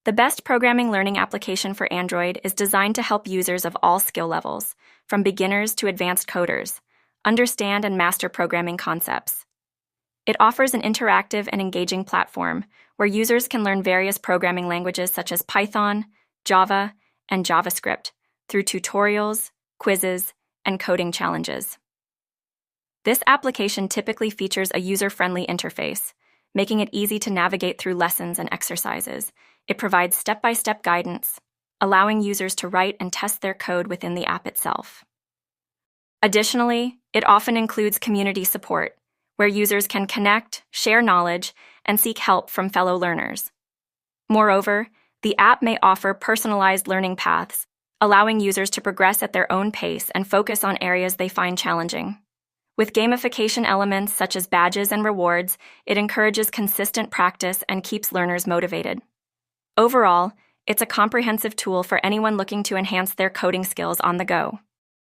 The best programming learning application for Android is designed to help users of all skill levels, from beginners to advanced coders, understand and master programming concepts. It offers an interactive and engaging platform where users can learn various programming languages such as Python, Java, and JavaScript through tutorials, quizzes, and coding challenges. This application typically features a user-friendly interface, making it easy to navigate through lessons and exercises. It provides step-by-step guidance, allowing users to write and test their code within the app itself. Additionally, it often includes community support, where users can connect, share knowledge, and seek help from fellow learners. Moreover, the app may offer personalized learning paths, allowing users to progress at their own pace and focus on areas they find challenging. With gamification elements such as badges and rewards, it encourages consistent practice and keeps learners motivated. Overall, it's a comprehensive tool for anyone looking to enhance their coding skills on the go.